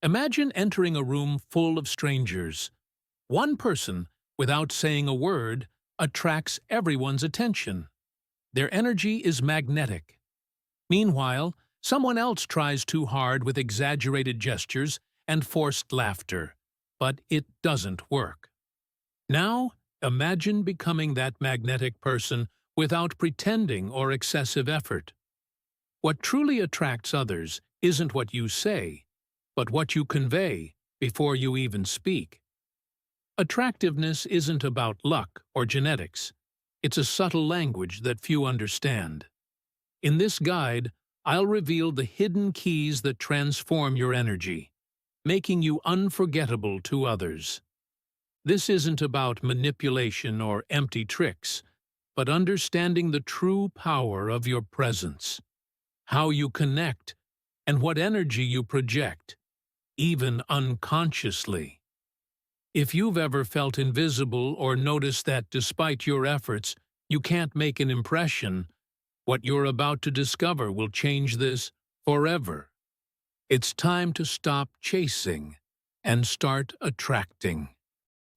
Imagine entering a room full of strangers. One person, without saying a word, attracts everyone's attention. Their energy is magnetic. Meanwhile, someone else tries too hard with exaggerated gestures and forced laughter, but it doesn't work. Now, imagine becoming that magnetic person without pretending or excessive effort. What truly attracts others isn't what you say, but what you convey before you even speak. Attractiveness isn't about luck or genetics. It's a subtle language that few understand. In this guide, I'll reveal the hidden keys that transform your energy, making you unforgettable to others. This isn't about manipulation or empty tricks, but understanding the true power of your presence, how you connect, and what energy you project, even unconsciously. If you've ever felt invisible or noticed that despite your efforts, you can't make an impression, what you're about to discover will change this forever. It's time to stop chasing and start attracting.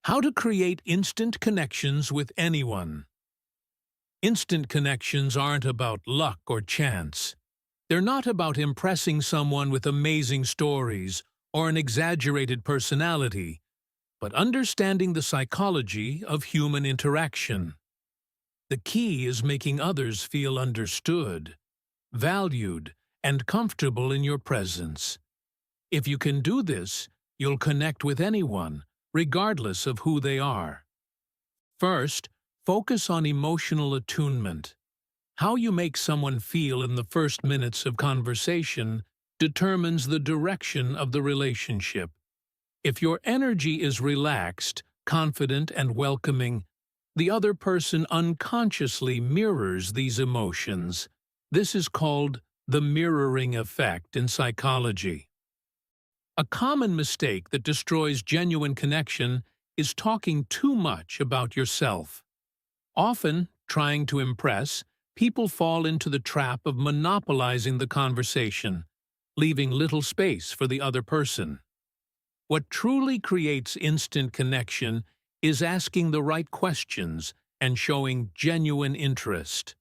How to create instant connections with anyone. Instant connections aren't about luck or chance. They're not about impressing someone with amazing stories or an exaggerated personality, but understanding the psychology of human interaction. The key is making others feel understood, valued, and comfortable in your presence. If you can do this, you'll connect with anyone, regardless of who they are. First, focus on emotional attunement. How you make someone feel in the first minutes of conversation determines the direction of the relationship. If your energy is relaxed, confident, and welcoming, the other person unconsciously mirrors these emotions. This is called the mirroring effect in psychology. A common mistake that destroys genuine connection is talking too much about yourself. Often, trying to impress, people fall into the trap of monopolizing the conversation, leaving little space for the other person. What truly creates instant connection is asking the right questions and showing genuine interest.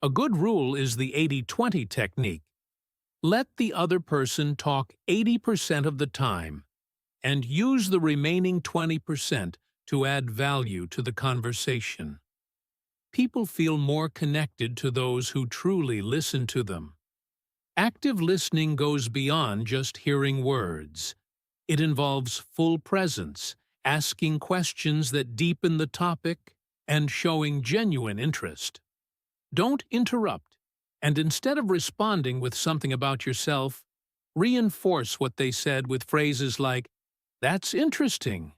A good rule is the 80-20 technique. Let the other person talk 80% of the time, and use the remaining 20% to add value to the conversation. People feel more connected to those who truly listen to them. Active listening goes beyond just hearing words. It involves full presence, asking questions that deepen the topic, and showing genuine interest. Don't interrupt, and instead of responding with something about yourself, reinforce what they said with phrases like, "That's interesting,"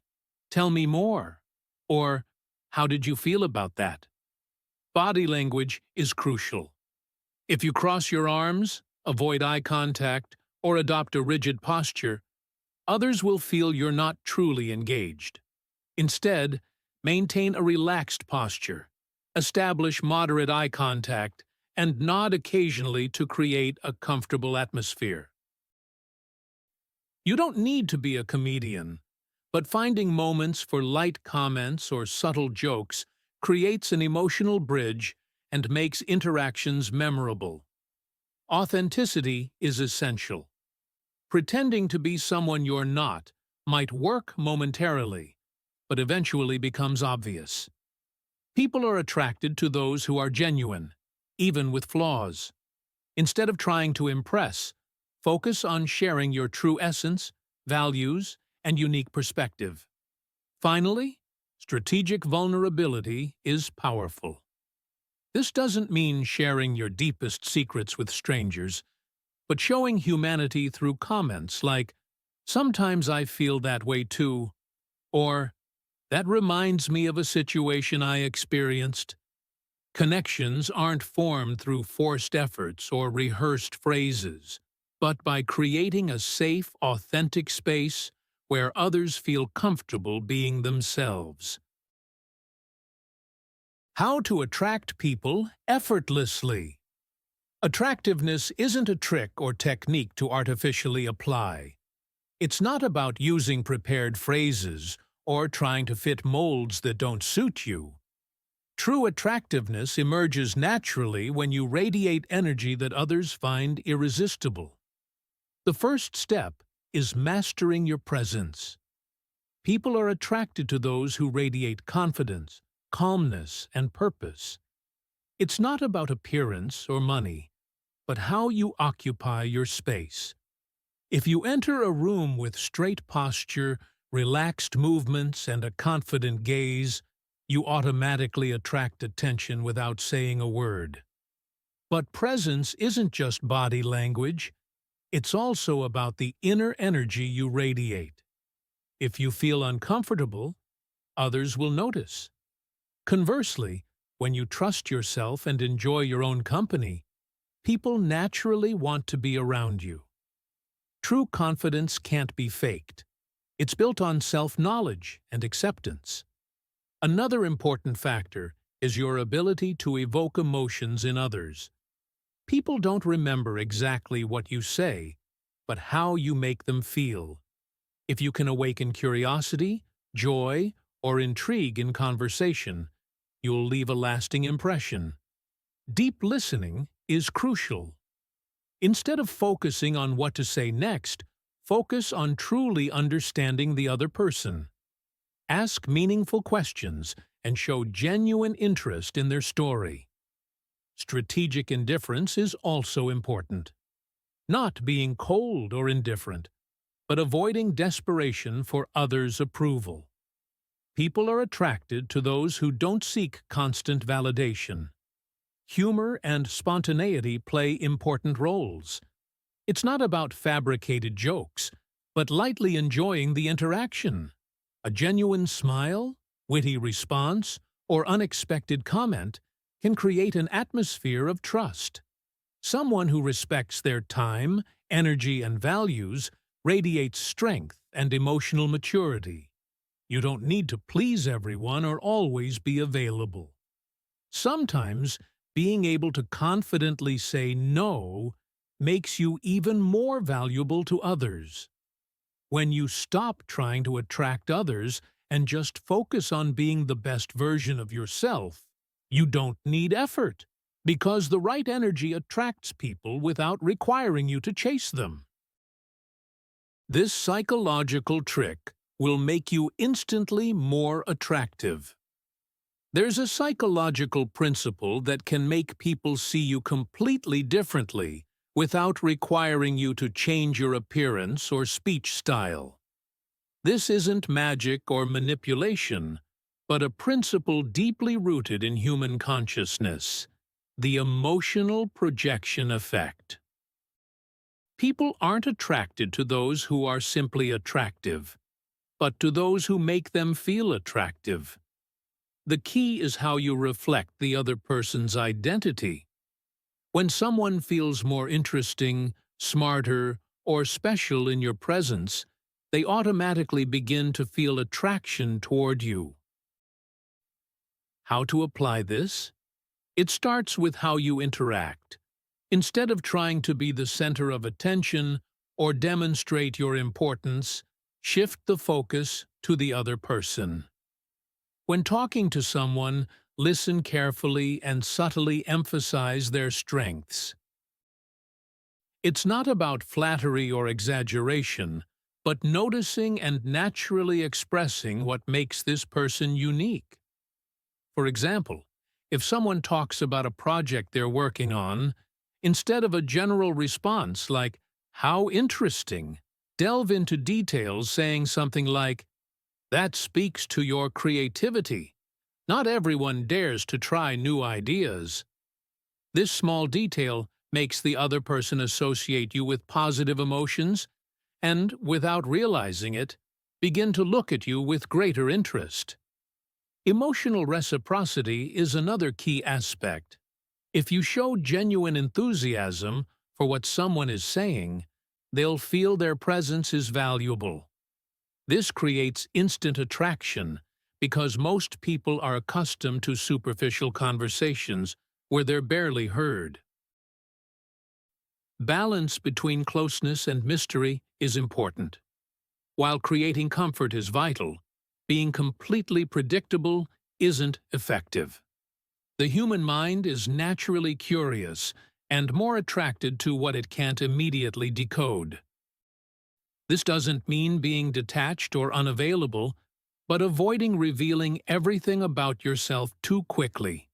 "Tell me more," or "How did you feel about that?" Body language is crucial. If you cross your arms, avoid eye contact, or adopt a rigid posture, others will feel you're not truly engaged. Instead, maintain a relaxed posture, establish moderate eye contact, and nod occasionally to create a comfortable atmosphere. You don't need to be a comedian, but finding moments for light comments or subtle jokes creates an emotional bridge and makes interactions memorable. Authenticity is essential. Pretending to be someone you're not might work momentarily, but eventually becomes obvious. People are attracted to those who are genuine, even with flaws. Instead of trying to impress, focus on sharing your true essence, values, and unique perspective. Finally, strategic vulnerability is powerful. This doesn't mean sharing your deepest secrets with strangers, but showing humanity through comments like, "Sometimes I feel that way too," or "That reminds me of a situation I experienced." Connections aren't formed through forced efforts or rehearsed phrases, but by creating a safe, authentic space where others feel comfortable being themselves. How to attract people effortlessly. Attractiveness isn't a trick or technique to artificially apply. It's not about using prepared phrases or trying to fit molds that don't suit you. True attractiveness emerges naturally when you radiate energy that others find irresistible. The first step is mastering your presence. People are attracted to those who radiate confidence, calmness, and purpose. It's not about appearance or money, but how you occupy your space. If you enter a room with straight posture, relaxed movements, and a confident gaze, you automatically attract attention without saying a word. But presence isn't just body language, it's also about the inner energy you radiate. If you feel uncomfortable, others will notice. Conversely, when you trust yourself and enjoy your own company, people naturally want to be around you. True confidence can't be faked. It's built on self-knowledge and acceptance. Another important factor is your ability to evoke emotions in others. People don't remember exactly what you say, but how you make them feel. If you can awaken curiosity, joy, or intrigue in conversation, you'll leave a lasting impression. Deep listening is crucial. Instead of focusing on what to say next, focus on truly understanding the other person. Ask meaningful questions and show genuine interest in their story. Strategic indifference is also important. Not being cold or indifferent, but avoiding desperation for others' approval. People are attracted to those who don't seek constant validation. Humor and spontaneity play important roles. It's not about fabricated jokes, but lightly enjoying the interaction. A genuine smile, witty response, or unexpected comment can create an atmosphere of trust. Someone who respects their time, energy, and values radiates strength and emotional maturity. You don't need to please everyone or always be available. Sometimes, being able to confidently say no makes you even more valuable to others. When you stop trying to attract others and just focus on being the best version of yourself, you don't need effort, because the right energy attracts people without requiring you to chase them. This psychological trick will make you instantly more attractive. There's a psychological principle that can make people see you completely differently without requiring you to change your appearance or speech style. This isn't magic or manipulation, but a principle deeply rooted in human consciousness: the emotional projection effect. People aren't attracted to those who are simply attractive, but to those who make them feel attractive. The key is how you reflect the other person's identity. When someone feels more interesting, smarter, or special in your presence, they automatically begin to feel attraction toward you. How to apply this? It starts with how you interact. Instead of trying to be the center of attention or demonstrate your importance, shift the focus to the other person. When talking to someone, listen carefully and subtly emphasize their strengths. It's not about flattery or exaggeration, but noticing and naturally expressing what makes this person unique. For example, if someone talks about a project they're working on, instead of a general response like, "How interesting," delve into details saying something like, "That speaks to your creativity. Not everyone dares to try new ideas." This small detail makes the other person associate you with positive emotions and, without realizing it, begin to look at you with greater interest. Emotional reciprocity is another key aspect. If you show genuine enthusiasm for what someone is saying, they'll feel their presence is valuable. This creates instant attraction because most people are accustomed to superficial conversations where they're barely heard. Balance between closeness and mystery is important. While creating comfort is vital, being completely predictable isn't effective. The human mind is naturally curious and more attracted to what it can't immediately decode. This doesn't mean being detached or unavailable, but avoiding revealing everything about yourself too quickly.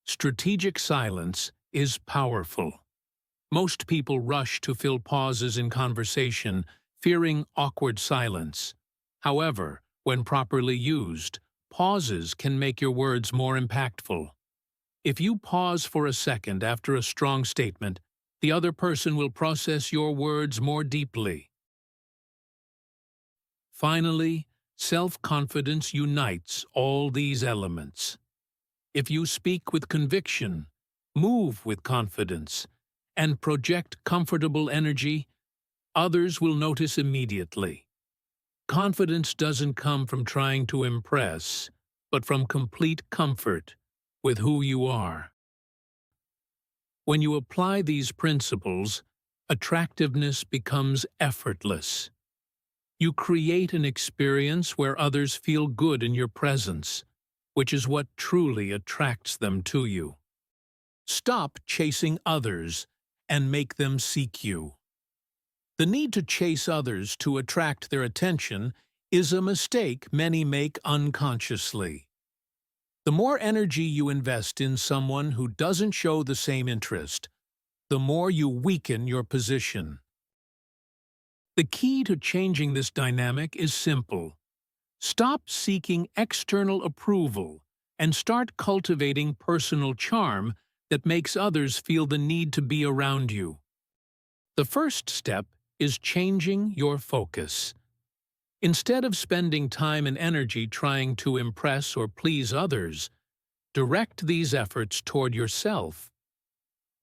Strategic silence is powerful. Most people rush to fill pauses in conversation, fearing awkward silence. However, when properly used, pauses can make your words more impactful. If you pause for a second after a strong statement, the other person will process your words more deeply. Finally, self-confidence unites all these elements. If you speak with conviction, move with confidence, and project comfortable energy, others will notice immediately. Confidence doesn't come from trying to impress, but from complete comfort with who you are. When you apply these principles, attractiveness becomes effortless. You create an experience where others feel good in your presence, which is what truly attracts them to you. Stop chasing others and make them seek you. The need to chase others to attract their attention is a mistake many make unconsciously. The more energy you invest in someone who doesn't show the same interest, the more you weaken your position. The key to changing this dynamic is simple. Stop seeking external approval and start cultivating personal charm that makes others feel the need to be around you. The first step is changing your focus. Instead of spending time and energy trying to impress or please others, direct these efforts toward yourself.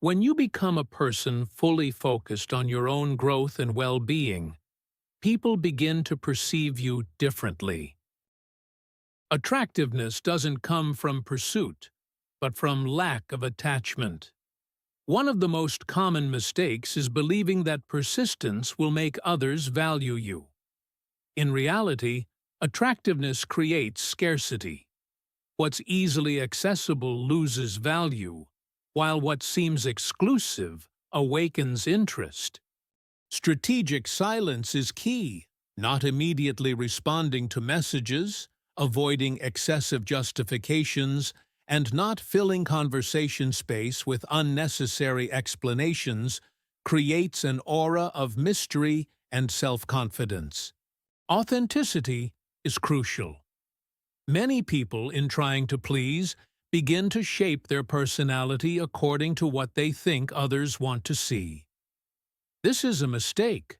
When you become a person fully focused on your own growth and well-being, people begin to perceive you differently. Attractiveness doesn't come from pursuit, but from lack of attachment. One of the most common mistakes is believing that persistence will make others value you. In reality, attractiveness creates scarcity. What's easily accessible loses value, while what seems exclusive awakens interest. Strategic silence is key, not immediately responding to messages, avoiding excessive justifications, and not filling conversation space with unnecessary explanations creates an aura of mystery and self-confidence. Authenticity is crucial. Many people, in trying to please, begin to shape their personality according to what they think others want to see. This is a mistake.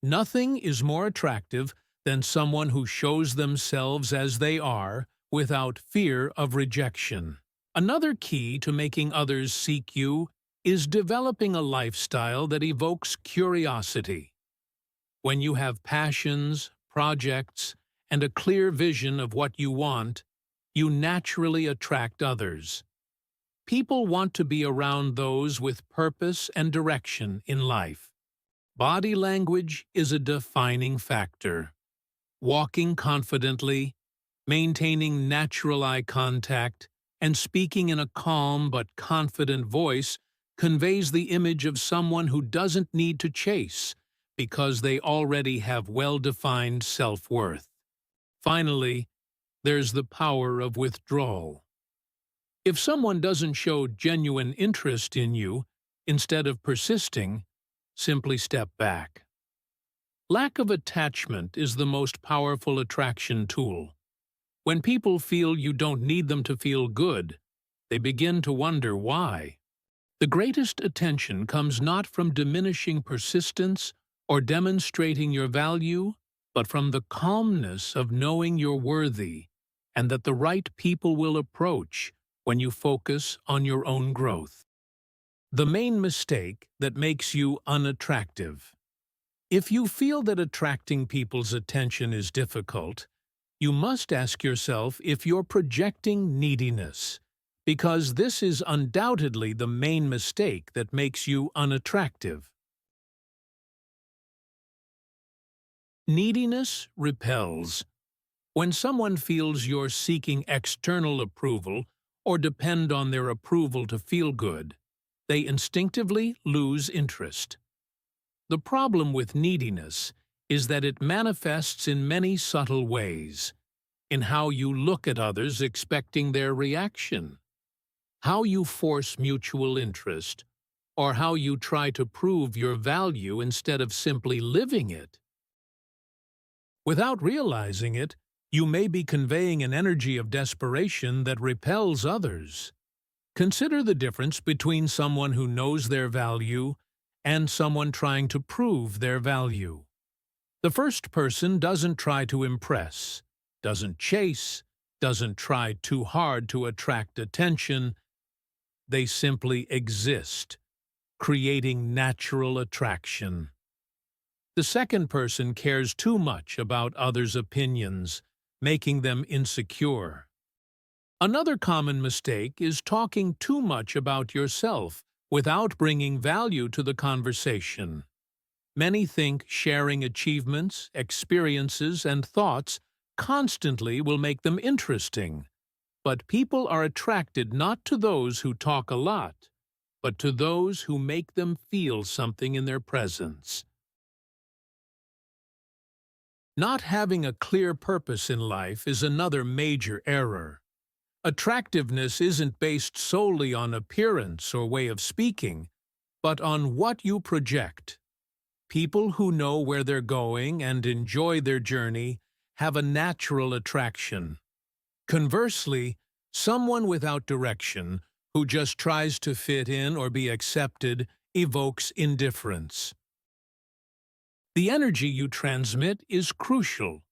Nothing is more attractive than someone who shows themselves as they are without fear of rejection. Another key to making others seek you is developing a lifestyle that evokes curiosity. When you have passions, projects, and a clear vision of what you want, you naturally attract others. People want to be around those with purpose and direction in life. Body language is a defining factor. Walking confidently, maintaining natural eye contact, and speaking in a calm but confident voice conveys the image of someone who doesn't need to chase because they already have well-defined self-worth. Finally, there's the power of withdrawal. If someone doesn't show genuine interest in you, instead of persisting, simply step back. Lack of attachment is the most powerful attraction tool. When people feel you don't need them to feel good, they begin to wonder why. The greatest attention comes not from diminishing persistence or demonstrating your value, but from the calmness of knowing you're worthy and that the right people will approach when you focus on your own growth. The main mistake that makes you unattractive. If you feel that attracting people's attention is difficult, you must ask yourself if you're projecting neediness, because this is undoubtedly the main mistake that makes you unattractive. Neediness repels. When someone feels you're seeking external approval or depend on their approval to feel good, they instinctively lose interest. The problem with neediness is that it manifests in many subtle ways, in how you look at others expecting their reaction, how you force mutual interest, or how you try to prove your value instead of simply living it. Without realizing it, you may be conveying an energy of desperation that repels others. Consider the difference between someone who knows their value and someone trying to prove their value. The first person doesn't try to impress, doesn't chase, doesn't try too hard to attract attention. They simply exist, creating natural attraction. The second person cares too much about others' opinions, making them insecure. Another common mistake is talking too much about yourself without bringing value to the conversation. Many think sharing achievements, experiences, and thoughts constantly will make them interesting. But people are attracted not to those who talk a lot, but to those who make them feel something in their presence. Not having a clear purpose in life is another major error. Attractiveness isn't based solely on appearance or way of speaking, but on what you project. People who know where they're going and enjoy their journey have a natural attraction. Conversely, someone without direction, who just tries to fit in or be accepted, evokes indifference. The energy you transmit is crucial.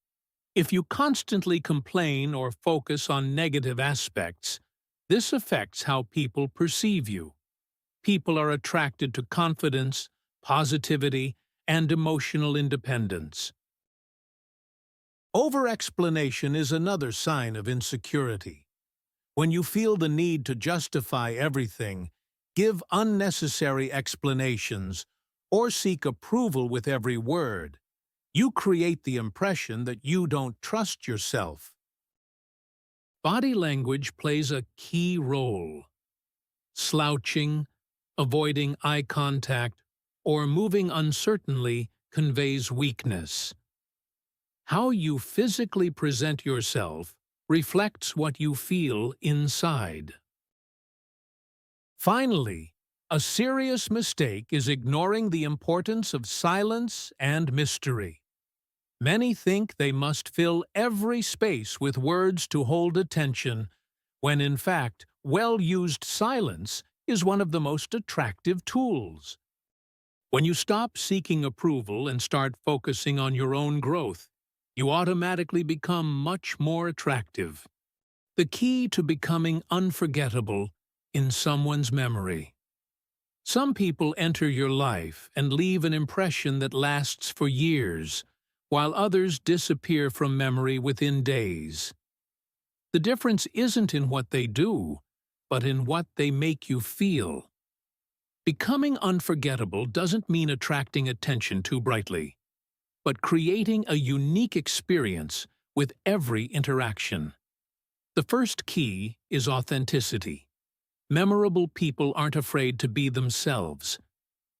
If you constantly complain or focus on negative aspects, this affects how people perceive you. People are attracted to confidence, positivity, and emotional independence. Over-explanation is another sign of insecurity. When you feel the need to justify everything, give unnecessary explanations, or seek approval with every word, you create the impression that you don't trust yourself. Body language plays a key role. Slouching, avoiding eye contact, or moving uncertainly conveys weakness. How you physically present yourself reflects what you feel inside. Finally, a serious mistake is ignoring the importance of silence and mystery. Many think they must fill every space with words to hold attention, when in fact, well-used silence is one of the most attractive tools. When you stop seeking approval and start focusing on your own growth, you automatically become much more attractive. The key to becoming unforgettable in someone's memory. Some people enter your life and leave an impression that lasts for years, while others disappear from memory within days. The difference isn't in what they do, but in what they make you feel. Becoming unforgettable doesn't mean attracting attention too brightly, but creating a unique experience with every interaction. The first key is authenticity. Memorable people aren't afraid to be themselves.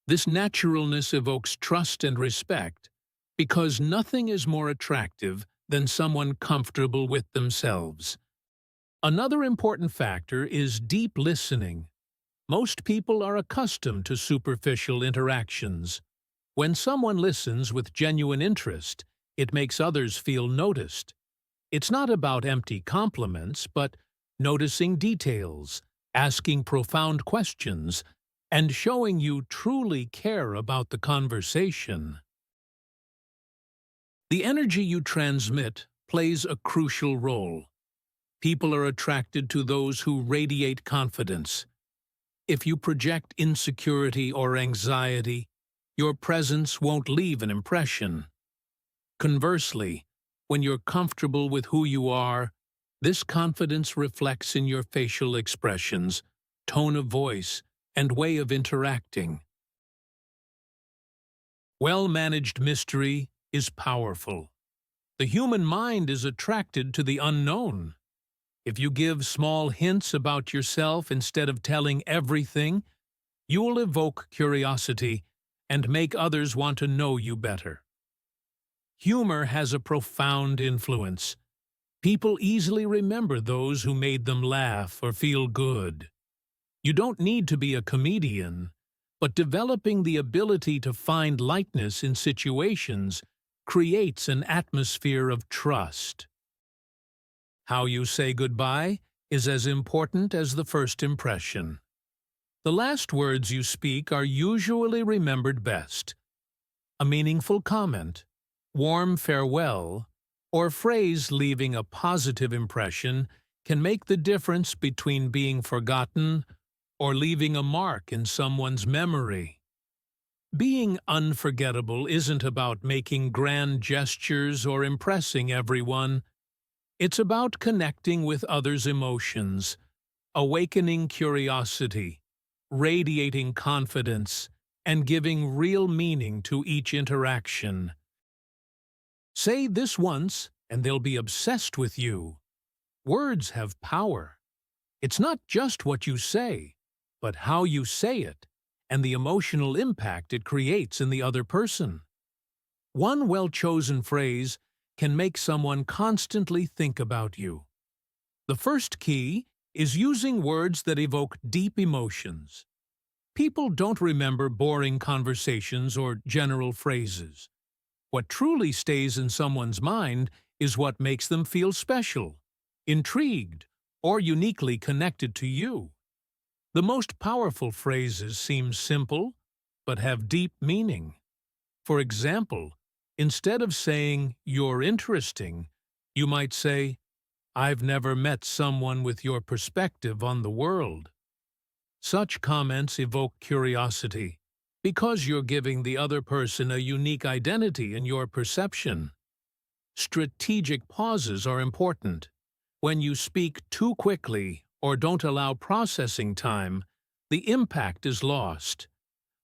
This naturalness evokes trust and respect, because nothing is more attractive than someone comfortable with themselves. Another important factor is deep listening. Most people are accustomed to superficial interactions. When someone listens with genuine interest, it makes others feel noticed. It's not about empty compliments, but noticing details, asking profound questions, and showing you truly care about the conversation. The energy you transmit plays a crucial role. People are attracted to those who radiate confidence. If you project insecurity or anxiety, your presence won't leave an impression. Conversely, when you're comfortable with who you are, this confidence reflects in your facial expressions, tone of voice, and way of interacting. Well-managed mystery is powerful. The human mind is attracted to the unknown. If you give small hints about yourself instead of telling everything, you will evoke curiosity and make others want to know you better. Humor has a profound influence. People easily remember those who made them laugh or feel good. You don't need to be a comedian, but developing the ability to find lightness in situations creates an atmosphere of trust. How you say goodbye is as important as the first impression. The last words you speak are usually remembered best. A meaningful comment, warm farewell, or phrase leaving a positive impression can make the difference between being forgotten or leaving a mark in someone's memory. Being unforgettable isn't about making grand gestures or impressing everyone. It's about connecting with others' emotions, awakening curiosity, radiating confidence, and giving real meaning to each interaction. Say this once, and they'll be obsessed with you. Words have power. It's not just what you say, but how you say it, and the emotional impact it creates in the other person. One well-chosen phrase can make someone constantly think about you. The first key is using words that evoke deep emotions. People don't remember boring conversations or general phrases. What truly stays in someone's mind is what makes them feel special, intrigued, or uniquely connected to you. The most powerful phrases seem simple, but have deep meaning. For example, instead of saying, "You're interesting," you might say, "I've never met someone with your perspective on the world." Such comments evoke curiosity, because you're giving the other person a unique identity in your perception. Strategic pauses are important. When you speak too quickly or don't allow processing time, the impact is lost.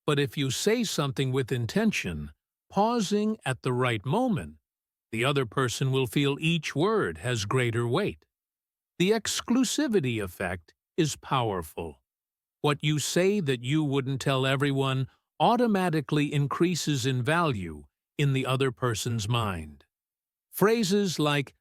But if you say something with intention, pausing at the right moment, the other person will feel each word has greater weight. The exclusivity effect is powerful. What you say that you wouldn't tell everyone automatically increases in value in the other person's mind. Phrases like,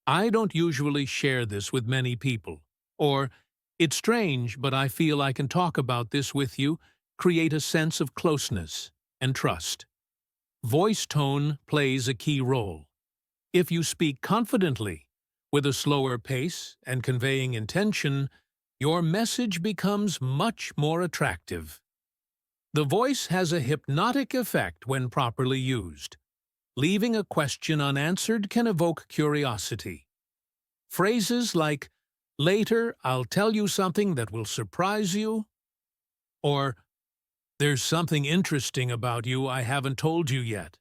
"I don't usually share this with many people," or "It's strange, but I feel I can talk about this with you," create a sense of closeness and trust. Voice tone plays a key role. If you speak confidently, with a slower pace and conveying intention, your message becomes much more attractive. The voice has a hypnotic effect when properly used. Leaving a question unanswered can evoke curiosity. Phrases like, "Later, I'll tell you something that will surprise you," or "There's something interesting about you I haven't told you yet,"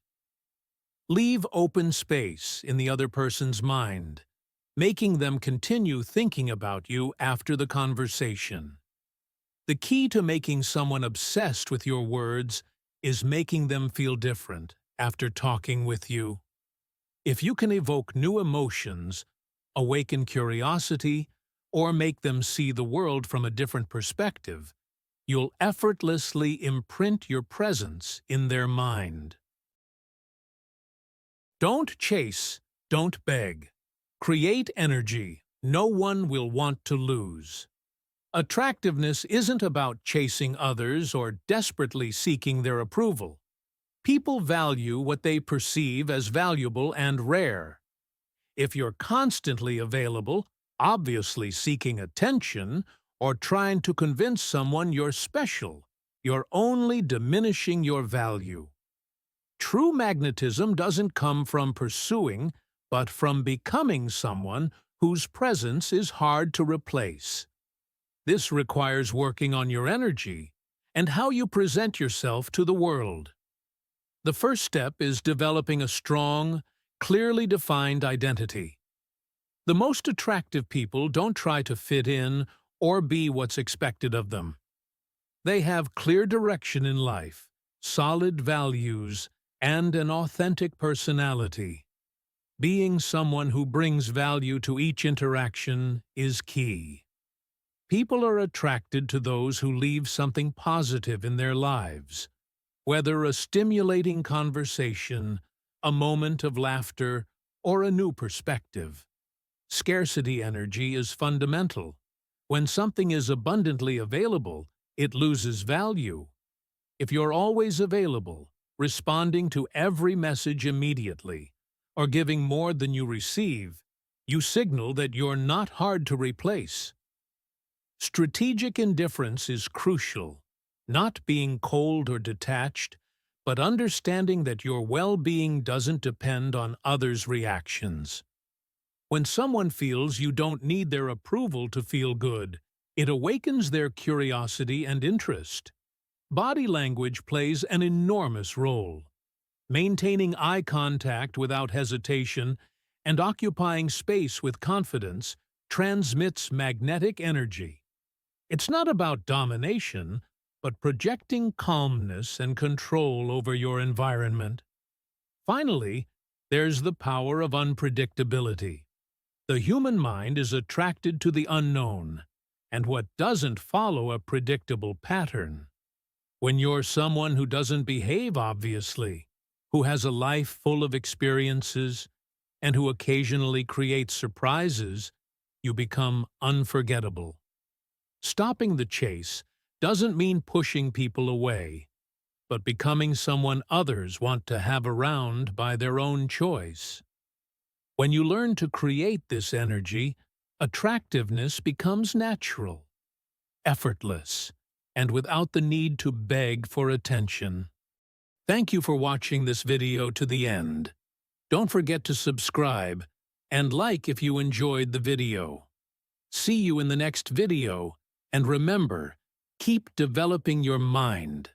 leave open space in the other person's mind, making them continue thinking about you after the conversation. The key to making someone obsessed with your words is making them feel different after talking with you. If you can evoke new emotions, awaken curiosity, or make them see the world from a different perspective, you'll effortlessly imprint your presence in their mind. Don't chase, don't beg. Create energy no one will want to lose. Attractiveness isn't about chasing others or desperately seeking their approval. People value what they perceive as valuable and rare. If you're constantly available, obviously seeking attention, or trying to convince someone you're special, you're only diminishing your value. True magnetism doesn't come from pursuing, but from becoming someone whose presence is hard to replace. This requires working on your energy and how you present yourself to the world. The first step is developing a strong, clearly defined identity. The most attractive people don't try to fit in or be what's expected of them. They have clear direction in life, solid values, and an authentic personality. Being someone who brings value to each interaction is key. People are attracted to those who leave something positive in their lives, whether a stimulating conversation, a moment of laughter, or a new perspective. Scarcity energy is fundamental. When something is abundantly available, it loses value. If you're always available, responding to every message immediately, or giving more than you receive, you signal that you're not hard to replace. Strategic indifference is crucial, not being cold or detached, but understanding that your well-being doesn't depend on others' reactions. When someone feels you don't need their approval to feel good, it awakens their curiosity and interest. Body language plays an enormous role. Maintaining eye contact without hesitation and occupying space with confidence transmits magnetic energy. It's not about domination, but projecting calmness and control over your environment. Finally, there's the power of unpredictability. The human mind is attracted to the unknown, and what doesn't follow a predictable pattern. When you're someone who doesn't behave obviously, who has a life full of experiences, and who occasionally creates surprises, you become unforgettable. Stopping the chase doesn't mean pushing people away, but becoming someone others want to have around by their own choice. When you learn to create this energy, attractiveness becomes natural, effortless, and without the need to beg for attention. Thank you for watching this video to the end. Don't forget to subscribe and like if you enjoyed the video. See you in the next video, and remember, keep developing your mind.